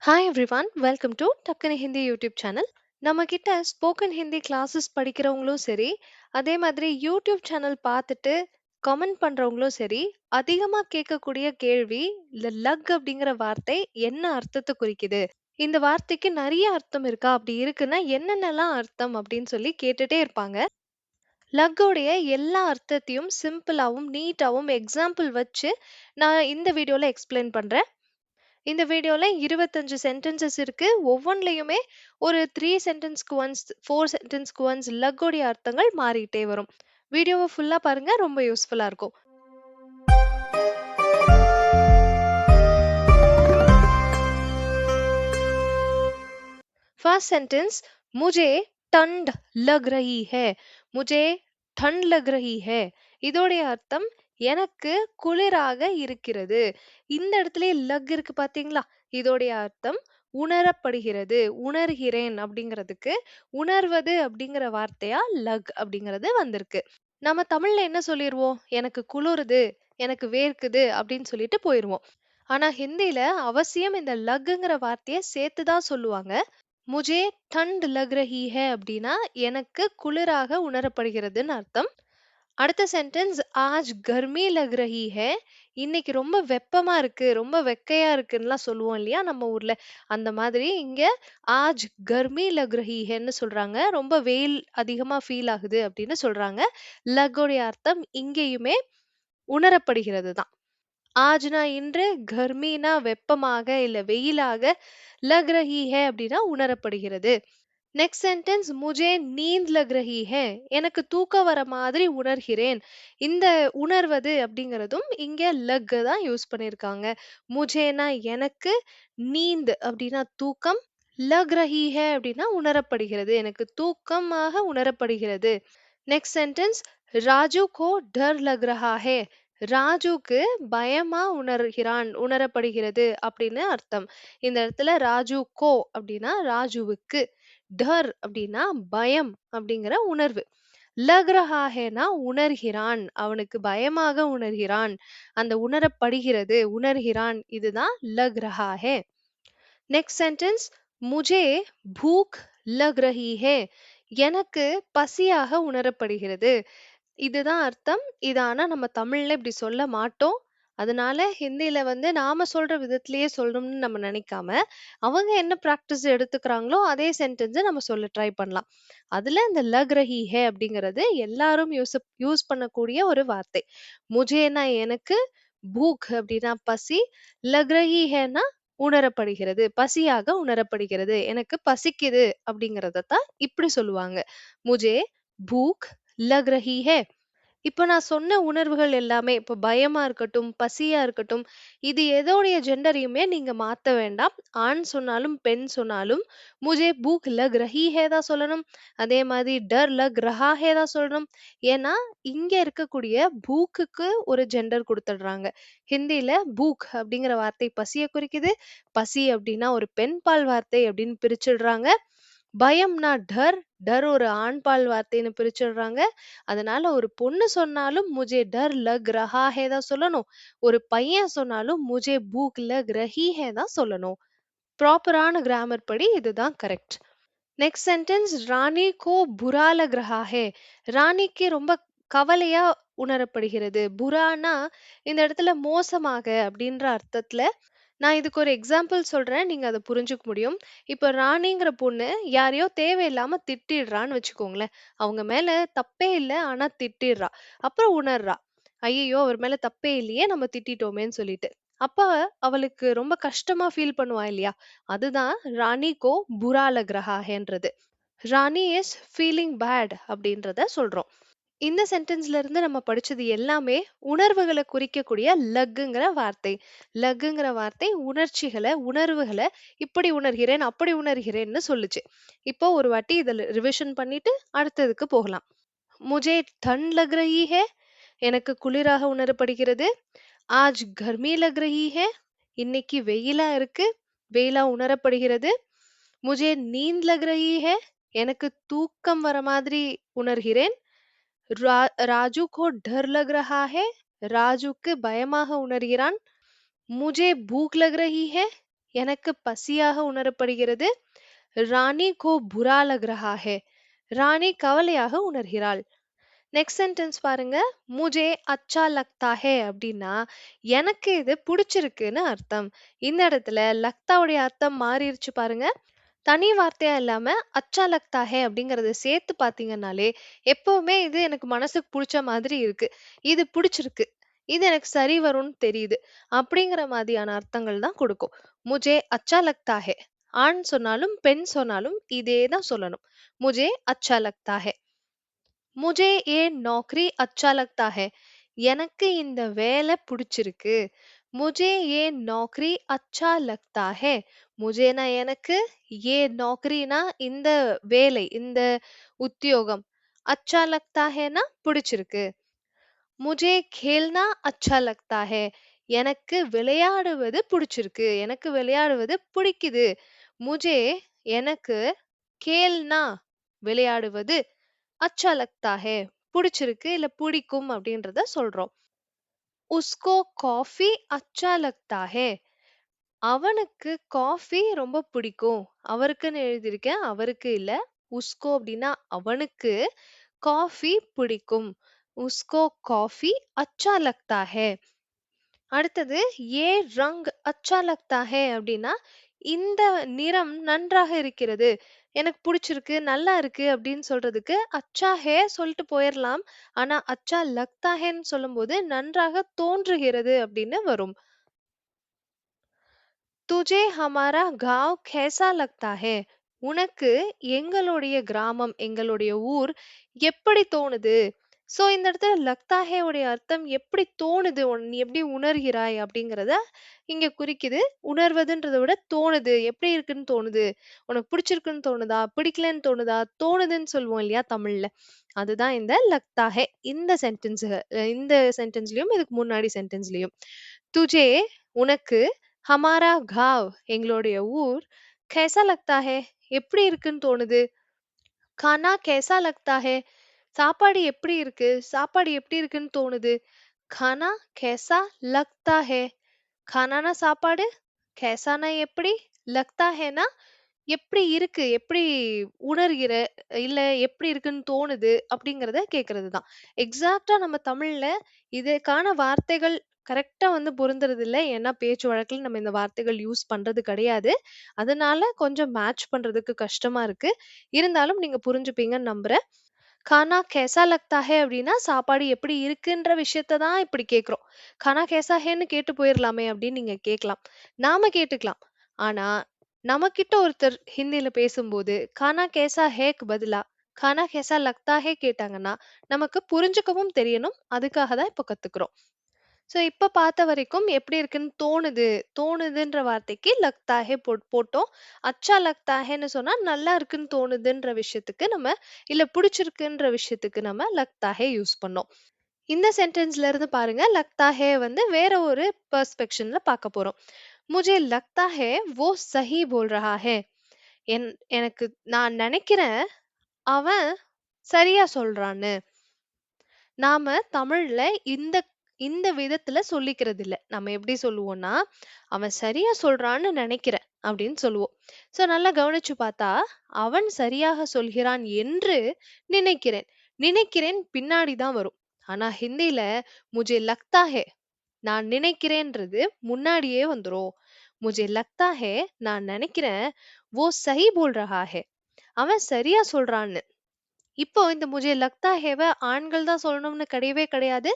Hi everyone, welcome to டக்குனு Hindi YouTube channel. நம்ம கிட்ட ஸ்போக்கன் ஹிந்தி கிளாஸஸ் படிக்கிறவங்களும் சரி, அதே மாதிரி யூடியூப் சேனல் பார்த்துட்டு கமெண்ட் பண்றவங்களும் சரி, அதிகமா கேட்கக்கூடிய கேள்வி, இந்த லக் அப்படிங்கிற வார்த்தை என்ன அர்த்தத்தை குறிக்குது? இந்த வார்த்தைக்கு நிறைய அர்த்தம் இருக்கா? அப்படி இருக்குன்னா என்னென்னலாம் அர்த்தம் அப்படின்னு சொல்லி கேட்டுட்டே இருப்பாங்க. லக்கோடைய எல்லா அர்த்தத்தையும் சிம்பிளாவும் நீட்டாவும் எக்ஸாம்பிள் வச்சு நான் இந்த வீடியோல எக்ஸ்பிளைன் பண்றேன். இந்த வீடியோல 25 சென்டென்சஸ் இருக்கு. ஒவ்வொன்லயுமே ஒரு 3 சென்டென்ஸ்க்கு ஒன்ஸ், 4 சென்டென்ஸ்க்கு ஒன்ஸ் லக்கோடைய அர்த்தங்கள் மாறிட்டே வரும். வீடியோவ ஃபுல்லா பாருங்க. ரொம்ப யூஸ்ஃபுல்லா இருக்கும். फर्स्ट सेंटेंस, मुझे ठंड लग रही है. मुझे ठंड लग रही है. இதோடைய அர்த்தம் எனக்கு குளிராக இருக்கிறது. இந்த இடத்துல லக் இருக்கு பாத்தீங்களா? இதோடைய அர்த்தம் உணரப்படுகிறது, உணர்கிறேன் அப்படிங்கிறதுக்கு உணர்வது அப்படிங்கிற வார்த்தையா லக் அப்படிங்கிறது வந்திருக்கு. நம்ம தமிழ்ல என்ன சொல்லிருவோம்? எனக்கு குளிருது, எனக்கு வேர்க்குது அப்படின்னு சொல்லிட்டு போயிருவோம். ஆனா ஹிந்தில அவசியம் இந்த லக்குங்கிற வார்த்தைய சேர்த்து தான் சொல்லுவாங்க. முझे ठंड लग रही है அப்படின்னா எனக்கு குளிராக உணரப்படுகிறதுன்னு அர்த்தம். அடுத்த சென்டென்ஸ், आज गर्मी लग रही है. இன்னைக்கு ரொம்ப வெப்பமா இருக்கு, ரொம்ப வெக்கையா இருக்குன்னுலாம் சொல்லுவோம் இல்லையா நம்ம ஊர்ல. அந்த மாதிரி இங்க आज गर्मी लग रही हैன்னு சொல்றாங்க. ரொம்ப வெயில் அதிகமா ஃபீல் ஆகுது அப்படின்னு சொல்றாங்க. லக்கோடைய அர்த்தம் இங்கேயுமே உணரப்படுகிறது தான். ஆஜ்னா இன்று, கர்மினா வெப்பமாக இல்ல வெயிலாக, லக் ரஹி ஹை அப்படின்னா உணரப்படுகிறது. நெக்ஸ்ட் சென்டென்ஸ், முझे नींद लग रही है. எனக்கு தூக்கம் வர மாதிரி உணர்கிறேன். இந்த உணர்வது அப்படிங்கிறதும் இங்க லக் தான் யூஸ் பண்ணியிருக்காங்க. முझेனா எனக்கு, நீந்த் அப்படின்னா தூக்கம், லக் ரஹி ஹை அப்படின்னா உணரப்படுகிறது, எனக்கு தூக்கமாக உணரப்படுகிறது. நெக்ஸ்ட் சென்டென்ஸ், ராஜு கோ டர் லக் ரஹா ஹே. ராஜுக்கு பயமா உணர்கிறான், உணரப்படுகிறது அப்படின்னு அர்த்தம். இந்த இடத்துல ராஜு கோ அப்படின்னா ராஜுவுக்கு, டர் அப்படின்னா பயம் அப்படிங்கிற உணர்வு, லக் ரஹா ஹேனா உணர்கிறான், அவனுக்கு பயமாக உணர்கிறான், அந்த உணரப்படுகிறது, உணர்கிறான், இதுதான் லக் ரஹா ஹே. நெக்ஸ்ட் சென்டென்ஸ், முझे भूख लग रही है. எனக்கு பசியாக உணரப்படுகிறது. இதுதான் அர்த்தம். இது ஆனா நம்ம தமிழ்ல இப்படி சொல்ல மாட்டோம். அதனால ஹிந்தில வந்து நாம சொல்ற விதத்திலேயே சொல்லணும்னு நம்ம நினைக்காம, அவங்க என்ன பிராக்டிஸ் எடுத்துக்கிறாங்களோ அதே சென்டென்ஸ நம்ம சொல்ல ட்ரை பண்ணலாம். அதுல இந்த லக் ரஹி ஹை அப்படிங்கிறது எல்லாரும் யூஸ் பண்ணக்கூடிய ஒரு வார்த்தை. முझेனா எனக்கு, பூக் அப்படின்னா பசி, லக் ரஹி ஹைனா உணரப்படுகிறது, பசியாக உணரப்படுகிறது, எனக்கு பசிக்குது அப்படிங்கறத தான் இப்படி சொல்லுவாங்க. முझे भूख लग रही है. இப்போ நான் சொன்ன உணர்வுகள் எல்லாமே, இப்போ பயமா இருக்கட்டும், பசியா இருக்கட்டும், இது எதோடைய ஜெண்டரையுமே நீங்க மாத்த வேண்டாம். ஆண் சொன்னாலும், பெண் சொன்னாலும் முझे भूख लग रही है தான் சொல்லணும். அதே மாதிரி डर लग रहा है தான் சொல்லணும். ஏன்னா இங்க இருக்கக்கூடிய பூக்குக்கு ஒரு ஜெண்டர் கொடுத்துடுறாங்க. ஹிந்தில பூக் அப்படிங்கிற வார்த்தை பசிய குறிக்குது. பசி அப்படின்னா ஒரு பெண் பால் வார்த்தை அப்படின்னு பிரிச்சுடுறாங்க. பயம்னா டர், டர் ஒரு ஆண் பால் வார்த்தைன்னு பிரிச்சுடுறாங்க. அதனால ஒரு பொண்ணு சொன்னாலும் முझे डर लग रहा है தான் சொல்லணும். ஒரு பையன் சொன்னாலும் मुझे भूख लग रही है தான் சொல்லணும். ப்ராப்பரான கிராமர் படி இதுதான் கரெக்ட். நெக்ஸ்ட் சென்டென்ஸ், ராணி கோ புரா லக் ரஹா ஹே. ராணிக்கு ரொம்ப கவலையா உணரப்படுகிறது. புரானா இந்த இடத்துல மோசமாக அப்படின்ற அர்த்தத்துல. நான் இதுக்கு ஒரு எக்ஸாம்பிள் சொல்றேன். நீங்க அத புரிஞ்சுக்க முடியும். இப்ப ராணிங்கிற பொண்ணு யாரையோ தேவையில்லாம திட்டிடுறான்னு வச்சுக்கோங்களேன். அவங்க மேல தப்பே இல்ல. ஆனா திட்டிடுறா. அப்புறம் உணர்றா. ஐயய்யோ! அவர் மேல தப்பே இல்லையே! நம்ம திட்டிட்டோமேன்னு சொல்லிட்டு. அப்ப அவளுக்கு ரொம்ப கஷ்டமா ஃபீல் பண்ணுவா இல்லையா? அதுதான் ராணி கோ புரா லக் ரஹா ஹேன்றது. ராணி இஸ் ஃபீலிங் பேட் அப்படின்றத சொல்றோம். இந்த சென்டென்ஸ்ல இருந்து நம்ம படிச்சது எல்லாமே உணர்வுகள குறிக்கக்கூடிய லக்குங்கிற வார்த்தை. லக்குங்கிற வார்த்தை உணர்ச்சிகள, உணர்வுகள இப்படி உணர்கிறேன், அப்படி உணர்கிறேன்னு சொல்லுச்சு. இப்போ ஒரு வாட்டி இத ரிவிஷன் பண்ணிட்டு அடுத்ததுக்கு போகலாம். முझे ठंड लग रही है. எனக்கு குளிராக உணரப்படுகிறது. आज गर्मी लग रही है. இன்னைக்கு வெயிலா இருக்கு, வெயிலா உணரப்படுகிறது. मुझे नींद लग रही है. எனக்கு தூக்கம் வர மாதிரி உணர்கிறேன். राजू को डर लग रहा है. ராஜுக்கு பயமாக உணர்கிறான். मुझे भूख लग रही है. எனக்கு பசியாக உணரப்படுகிறது. ராணி கோ புரா லக் ரஹா ஹை. ராணி கவலையாக உணர்கிறாள். நெக்ஸ்ட் சென்டென்ஸ் பாருங்க. முझे अच्छा लगता है அப்படின்னா எனக்கு இது புடிச்சிருக்குன்னு அர்த்தம். இந்த இடத்துல லக்தாவுடைய அர்த்தம் மாறிடுச்சு பாருங்க. தனி வார்த்தையா இல்லாம அச்சா லக்தா ஹே அப்படிங்கறத சேர்த்து பாத்தீங்கன்னாலே எப்பவுமே இது எனக்கு மனசுக்கு புடிச்ச மாதிரி இருக்கு. இது புடிச்சிருக்கு. இது எனக்கு சரி வரும்னு தெரியுது. அப்படிங்கிற மாதிரியான அர்த்தங்கள் தான் கொடுக்கும். முझे अच्छा लगता है. ஆண் சொன்னாலும் பெண் சொன்னாலும் இதே தான் சொல்லணும். முझे अच्छा लगता है. मुझे ये नौकरी अच्छा लगता है. எனக்கு இந்த வேலை புடிச்சிருக்கு. मुझे ये नौकरी अच्छा लगता है. मुझेனா எனக்கு, ये नौकरीனா இந்த வேலை, இந்த உத்தியோகம். अच्छा लगता हैனா புடிச்சிருக்கு. मुझे खेलना अच्छा लगता है. எனக்கு விளையாடுவது புடிச்சிருக்கு. எனக்கு விளையாடுவது பிடிக்குது. मुझे எனக்கு खेलना விளையாடுவது अच्छा लगता है புடிச்சிருக்கு இல்ல பிடிக்கும் அப்படின்றத சொல்றோம். उसको कॉफी अच्छा लगता है. அவனுக்கு காஃபி ரொம்ப பிடிக்கும். அவருக்குன்னு எழுதியிருக்கேன். அவருக்கு இல்ல. உஸ்கோ அப்படின்னா அவனுக்கு காஃபி பிடிக்கும். உஸ்கோ காஃபி अच्छा लगता है. அடுத்தது ஏ ரங் அச்சா லக்தா ஹே அப்படின்னா இந்த நிறம் நன்றாக இருக்கிறது. எனக்கு பிடிச்சிருக்கு, நல்லா இருக்கு அப்படின்னு சொல்றதுக்கு அச்சா ஹே சொல்லிட்டு போயிரலாம். ஆனா அச்சா லக்தா ஹேன்னு சொல்லும்போது நன்றாக தோன்றுகிறது அப்படின்னு வரும். तुझे हमारा गांव कैसा लगता है. உனக்கு எங்களுடைய கிராமம், எங்களுடைய ஊர் எப்படி தோணுது? சோ இந்த இடத்துல லக்தா ஹே உடைய அர்த்தம் எப்படி தோணுது, நீ எப்படி உணர்கிறாய் அப்படிங்கறத இங்க குறிக்குது. உணர்வதுன்றதை விட தோணுது, எப்படி இருக்குன்னு தோணுது, உனக்கு பிடிச்சிருக்குன்னு தோணுதா, பிடிக்கலன்னு தோணுதா, தோணுதுன்னு சொல்லுவோம் இல்லையா தமிழ்ல. அதுதான் இந்த லக்தா ஹே. இந்த சென்டென்ஸ்லயும் இதுக்கு முன்னாடி சென்டென்ஸ்லயும் துஜே உனக்கு, ஹமாரா காவ் எங்களுடைய ஊர், कैसा लगता है எப்படி இருக்குன்னு தோணுது, खाना कैसा लगता है சாப்பாடு எப்படி இருக்கு, சாப்பாடு எப்படி இருக்குன்னு தோணுது. खाना कैसा लगता है. खानाனா சாப்பாடு, कैसाனா எப்படி, लगता हैனா எப்படி இருக்கு, எப்படி உணர்கிற, இல்ல எப்படி இருக்குன்னு தோணுது அப்படிங்கறத கேக்குறது தான். எக்ஸாக்ட்டா நம்ம தமிழ்ல இதுக்கான வார்த்தைகள் கரெக்ட்டா வந்து பொருந்துறது இல்ல. ஏன்னா பேச்சு வழக்குல நம்ம இந்த வார்த்தைகள் யூஸ் பண்றது கிடையாது. அதனால கொஞ்சம் மேட்ச் பண்றதுக்கு கஷ்டமா இருக்கு. இருந்தாலும் நீங்க புரிஞ்சுப்பீங்கன்னு நம்புறேன். "खाना कैसा लगता है" அப்படின்னா சாப்பாடு எப்படி இருக்குன்ற விஷயத்த தான் இப்படி கேக்குறோம். "खाना कैसा है"ன்னு கேட்டு போயிரலாமே அப்படின்னு நீங்க கேட்கலாம். நாம கேட்டுக்கலாம். ஆனா நம்மகிட்ட ஒருத்தர் ஹிந்தில பேசும்போது "खाना कैसा है"க்கு பதிலா "खाना कैसा लगता है" கேட்டாங்கன்னா நமக்கு புரிஞ்சுக்கவும் தெரியணும். அதுக்காக தான் இப்ப கத்துக்கிறோம். சோ இப்ப பார்த்த வரைக்கும் எப்படி இருக்குன்னு தோணுது. தோணுதுன்ற வார்த்தைக்கு லக்தா ஹே போட்டோம். அச்சா லக்தா ஹேன்னு சொன்னா நல்லா இருக்குன்னு தோணுதுன்ற விஷயத்துக்கு நம்ம, இல்ல புடிச்சிருக்குன்ற விஷயத்துக்கு நம்ம லக்தா ஹே யூஸ் பண்ணோம். இந்த சென்டென்ஸ்ல இருந்து பாருங்க, லக்தா ஹே வந்து வேற ஒரு பெர்ஸ்பெக்ஷன்ல பார்க்க போறோம். मुझे लगता है वो सही बोल रहा है. என் எனக்கு நான் நினைக்கிறேன் அவன் சரியா சொல்றான்னு. நாம தமிழ்ல இந்த இந்த விதத்துல சொல்லிக்கிறது இல்ல. நம்ம எப்படி சொல்லுவோம்னா, "அவன் சரியா சொல்றான்னு நினைக்கிறேன்" அப்படின்னு சொல்லுவோம். சோ நல்லா கவனிச்சு பார்த்தா, "அவன் சரியாக சொல்கிறான் என்று நினைக்கிறேன்." நினைக்கிறேன் பின்னாடி தான் வரும். ஆனா ஹிந்தில "मुझे लगता है" நான் நினைக்கிறேன்றது முன்னாடியே வந்துரும். "मुझे लगता है" நான் நினைக்கிறேன், "वो सही बोल रहा है" அவன் சரியா சொல்றான்னு. இப்போ இந்த "मुझे लगता है" வ ஆண்கள் தான் சொல்லணும்னு கிடையவே கிடையாது.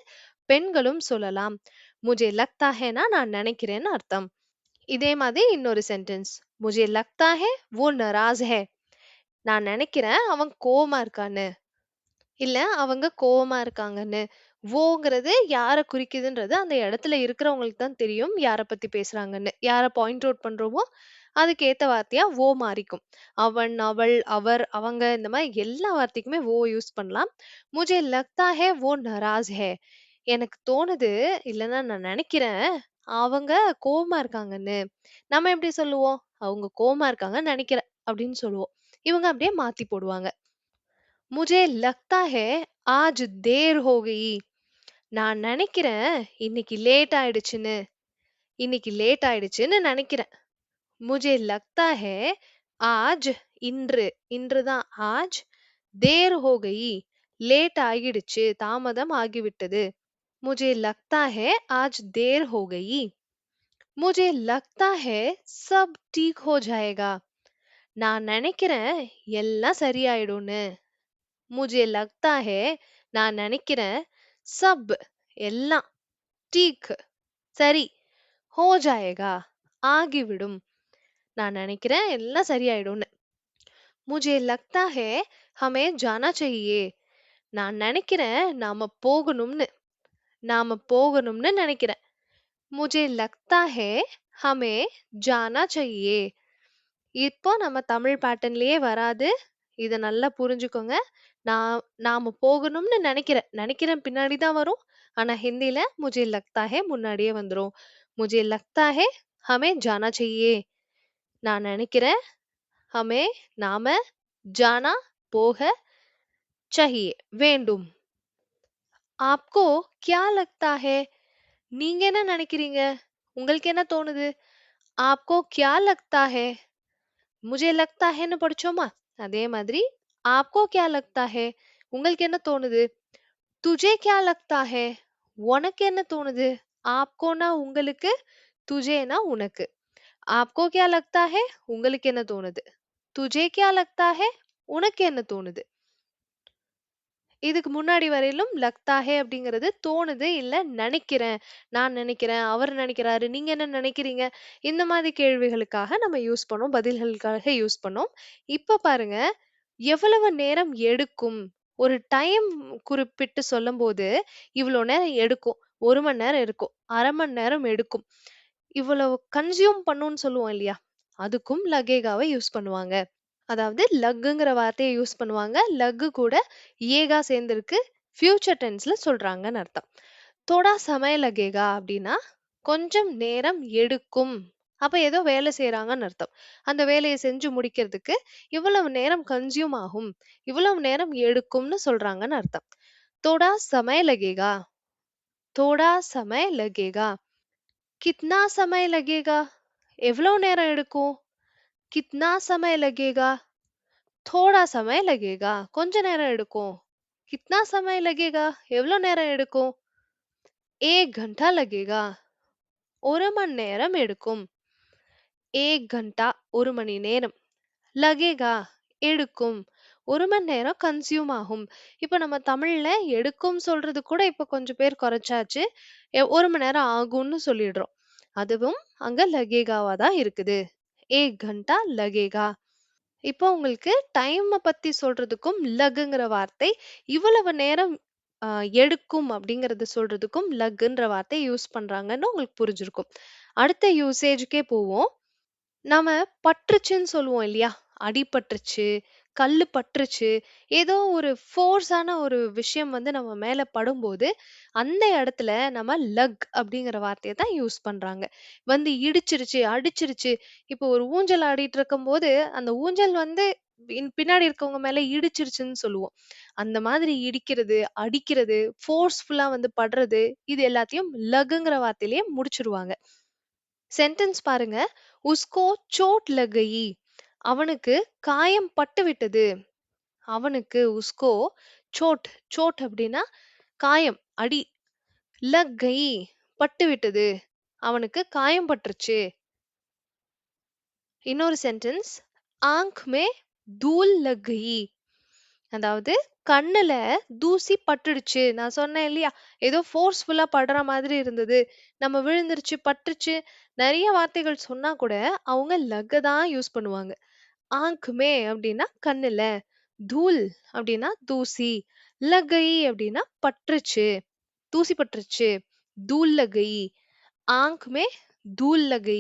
பெண்களும் சொல்லலாம். "मुझे लगता है"னா நான் நினைக்கிறேன்னு அர்த்தம். இதே மாதிரி இன்னொரு சென்டென்ஸ். "मुझे लगता है वो नाराज है." நான் நினைக்கிறேன் அவன் கோவமா இருக்கான்னு. இல்ல அவங்க கோவமா இருக்காங்கன்னு. "வோங்கிறது" யார குறிக்குதுன்றது அந்த இடத்துல இருக்கிறவங்களுக்கு தான் தெரியும். யார பத்தி பேசுறாங்கன்னு. யார பாயிண்ட் அவுட் பண்றோமோ அதுக்கு ஏத்த வார்த்தையா "வோ" மாறிக்கும். அவன், அவள், அவர், அவங்க இந்த மாரி எல்லா வார்த்தைக்குமே "வோ" யூஸ் பண்ணலாம். "मुझे लगता है वो नाराज है." எனக்கு தோணுது, இல்லன்னா நான் நினைக்கிறேன், அவங்க கோவமா இருக்காங்கன்னு. நம்ம எப்படி சொல்லுவோம்? அவங்க கோவமா இருக்காங்கன்னு நினைக்கிறேன் அப்படின்னு சொல்லுவோம். இவங்க அப்படியே மாத்தி போடுவாங்க. "मुझे लगता है आज देर हो गई." நான் நினைக்கிறேன் இன்னைக்கு லேட் ஆயிடுச்சுன்னு. இன்னைக்கு லேட் ஆயிடுச்சுன்னு நினைக்கிறேன். मुझे लगता है आज இன்று இன்று தான் ஆஜ் தேர் ஹோ கயி லேட் ஆகிடுச்சு தாமதம் ஆகிவிட்டது. मुझे लगता है आज देर हो गई. मुझे लगता है सब ठीक हो जाएगा. நான் நினைக்கிறேன் எல்லாம் சரியாயிடும்னு. मुझे लगता है நான் நினைக்கிறேன் சப் எல்லாம் டீக் சரி ஹோ ஜாயேகா ஆகிவிடும். நான் நினைக்கிறேன் எல்லாம் சரியாயிடும்னு. मुझे लगता है हमें जाना चाहिए. நான் நினைக்கிறேன் நாம போகணும்னு நினைக்கிறேன். मुझे लगता है हमें जाना चाहिए. இப்போ நம்ம தமிழ் பேட்டர்ன்லயே வராது. இத நல்லா புரிஞ்சுக்கோங்க. நான் நாம போகணும்னு நினைக்கிறேன். நினைக்கிறேன் பின்னாடி தான் வரும். ஆனா ஹிந்தில मुझे लगता है முன்னாடியே வந்துரும். मुझे लगता है हमें जाना चाहिए. நான் நினைக்கிறேன் हमें நாம जाना போக चाहिए வேண்டும். आपको क्या लगता है? நீங்க என்ன நினைக்கிறீங்க? உங்களுக்கு என்ன தோணுது? आपको क्या लगता है? मुझे लगता है ன்னு படிச்சோமா? அதே மாதிரி आपको क्या लगता है? உங்களுக்கு என்ன தோணுது? तुझे क्या लगता है? உனக்கு என்ன தோணுது? आपकोனா உங்களுக்கு, तुझेனா உனக்கு. आपको क्या लगता है? உங்களுக்கு என்ன தோணுது? तुझे क्या लगता है? உனக்கு என்ன தோணுது? இதுக்கு முன்னாடி வரையிலும் லக்தா ஹே அப்படிங்கிறது தோணுது இல்ல நினைக்கிறேன், நான் நினைக்கிறேன், அவர் நினைக்கிறாரு, நீங்க என்ன நினைக்கிறீங்க? இந்த மாதிரி கேள்விகளுக்காக நம்ம யூஸ் பண்ணோம், பதில்களுக்காக யூஸ் பண்ணோம். இப்ப பாருங்க, எவ்வளவு நேரம் எடுக்கும்? ஒரு டைம் குறிப்பிட்டு சொல்லும்போது இவ்வளோ நேரம் எடுக்கும், 1 மணி நேரம் இருக்கும், 1/2 மணி நேரம் எடுக்கும், இவ்வளவு கன்சியூம் பண்ணும்னு சொல்லுவோம் இல்லையா? அதுக்கும் லகேகாவை யூஸ் பண்ணுவாங்க. அதாவது லக்குங்கிற வார்த்தைய யூஸ் பண்ணுவாங்க. லக்கு கூட ஏகா சேர்ந்திருக்கு. ஃபியூச்சர் டென்ஸ்ல சொல்றாங்கன்னு அர்த்தம். தோடா சமய லகேகா அப்படின்னா கொஞ்சம் நேரம் எடுக்கும். அப்ப ஏதோ வேலை செய்றாங்கன்னு அர்த்தம். அந்த வேலையை செஞ்சு முடிக்கிறதுக்கு இவ்வளவு நேரம் கன்சியூம் ஆகும், இவ்வளவு நேரம் எடுக்கும்னு சொல்றாங்கன்னு அர்த்தம். தோடா சமய லகேகா, தோடா சமய லகேகா. கித்னா சமய லகேகா, எவ்வளவு நேரம் எடுக்கும்? கித்னா சமய லகேகா, थोड़ा समय लगेगा, கொஞ்ச நேரம் எடுக்கும். कितना समय लगेगा, எவ்வளவு நேரம் எடுக்கும்? 1 घंटा लगेगा, 1 மணி நேரம் எடுக்கும். 1 घंटा 1 மணி நேரம். लगेगा எடுக்கும், 1 மணி நேரம் கன்சியூம் ஆகும். இப்ப நம்ம தமிழ்ல எடுக்கும் சொல்றது கூட இப்ப கொஞ்சம் பேர் குறைச்சாச்சு. 1 மணி நேரம் ஆகும்னு சொல்லிடுறோம். அதுவும் அங்க லகேகாவா தான் இருக்குது. 1 घंटा लगेगा. இப்போ உங்களுக்கு டைம பத்தி சொல்றதுக்கும் லக்குங்கிற வார்த்தை, இவ்வளவு நேரம் எடுக்கும் அப்படிங்கறது சொல்றதுக்கும் லக்குன்ற வார்த்தை யூஸ் பண்றாங்கன்னு உங்களுக்கு புரிஞ்சிருக்கும். அடுத்த யூசேஜ்க்கே போவோம். நாம பட்டுருச்சுன்னு சொல்லுவோம் இல்லையா? அடிபட்டுருச்சு, கல்லு பட்டுருச்சு, ஏதோ ஒரு ஃபோர்ஸான ஒரு விஷயம் வந்து நம்ம மேல படும்போது, அந்த இடத்துல நம்ம லக் அப்படிங்கிற வார்த்தைய தான் யூஸ் பண்றாங்க. வந்து இடிச்சிருச்சு, அடிச்சிருச்சு. இப்போ ஒரு ஊஞ்சல் ஆடிட்டு இருக்கும்போது, அந்த ஊஞ்சல் வந்து பின்னாடி இருக்கவங்க மேல இடிச்சிருச்சுன்னு சொல்லுவோம். அந்த மாதிரி இடிக்கிறது, அடிக்கிறது, ஃபோர்ஸ்ஃபுல்லா வந்து படுறது, இது எல்லாத்தையும் லக்குங்கிற வார்த்தையிலேயே முடிச்சிருவாங்க. சென்டென்ஸ் பாருங்க. உஸ்கோ சோட் லக் கயி. அவனுக்கு காயம் பட்டு விட்டது. அவனுக்கு உஸ்கோ சோட், சோட் அப்படின்னா காயம், அடி. லக் கயி பட்டு விட்டது. அவனுக்கு காயம் பட்டுருச்சு. இன்னொரு சென்டென்ஸ், ஆங்க் மே தூல் லக் கயி. அதாவது கண்ணுல தூசி பட்டுடுச்சு. நான் சொன்னேன் இல்லையா? ஏதோ ஃபோர்ஸ்ஃபுல்லா படுற மாதிரி இருந்தது. நம்ம விழுந்துருச்சு, பட்டுருச்சு. நெறைய வார்த்தைகள் சொன்னா கூட அவங்க லக்க தான் யூஸ் பண்ணுவாங்க. ஆங்க் மே அப்படின்னா கண்ணுல, தூல் அப்படின்னா தூசி, லகை அப்படின்னா பட்டுருச்சு, தூசி பட்டுருச்சு, தூல் லகை, ஆங்க் மே தூல் லகை.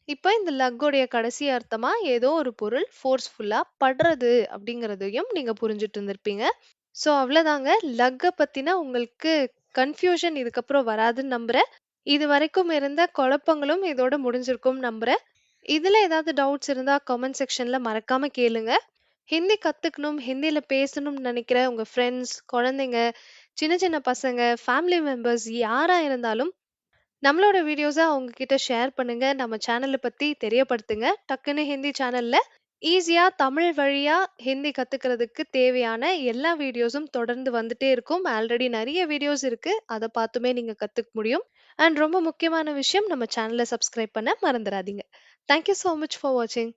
இப்ப இந்த லக்கோடைய கடைசி அர்த்தமா ஏதோ ஒரு பொருள் ஃபோர்ஸ்ஃபுல்லா படுறது அப்படிங்கிறதையும் நீங்க புரிஞ்சுட்டு இருந்திருப்பீங்க. சோ அவ்வளவுதாங்க. லக்க பத்தின உங்களுக்கு கன்ஃபியூஷன் இதுக்கப்புறம் வராதுன்னு நம்புறேன். இது வரைக்கும் இருந்த குழப்பங்களும் இதோட முடிஞ்சிருக்கும்னு நம்புறேன். இதுல ஏதாவது டவுட்ஸ் இருந்தா கமெண்ட் செக்ஷன்ல மறக்காம கேளுங்க. ஹிந்தி கத்துக்கணும், ஹிந்தில பேசணும்னு நினைக்கிற உங்க ஃப்ரெண்ட்ஸ், குழந்தைங்க, சின்ன சின்ன பசங்க, ஃபேமிலி மெம்பர்ஸ் யாரா இருந்தாலும் நம்மளோட வீடியோஸ அவங்க கிட்ட ஷேர் பண்ணுங்க. நம்ம சேனல பத்தி தெரியப்படுத்துங்க. டக்குனு ஹிந்தி சேனல்ல ஈஸியா தமிழ் வழியா ஹிந்தி கத்துக்கிறதுக்கு தேவையான எல்லா வீடியோஸும் தொடர்ந்து வந்துட்டே இருக்கும். ஆல்ரெடி நெறைய வீடியோஸ் இருக்கு. அத பார்த்துமே நீங்க கத்துக்க முடியும். அண்ட் ரொம்ப முக்கியமான விஷயம் நம்ம சேனல சப்ஸ்கிரைப் பண்ண மறந்துராதீங்க. Thank you so much for வாட்சிங்.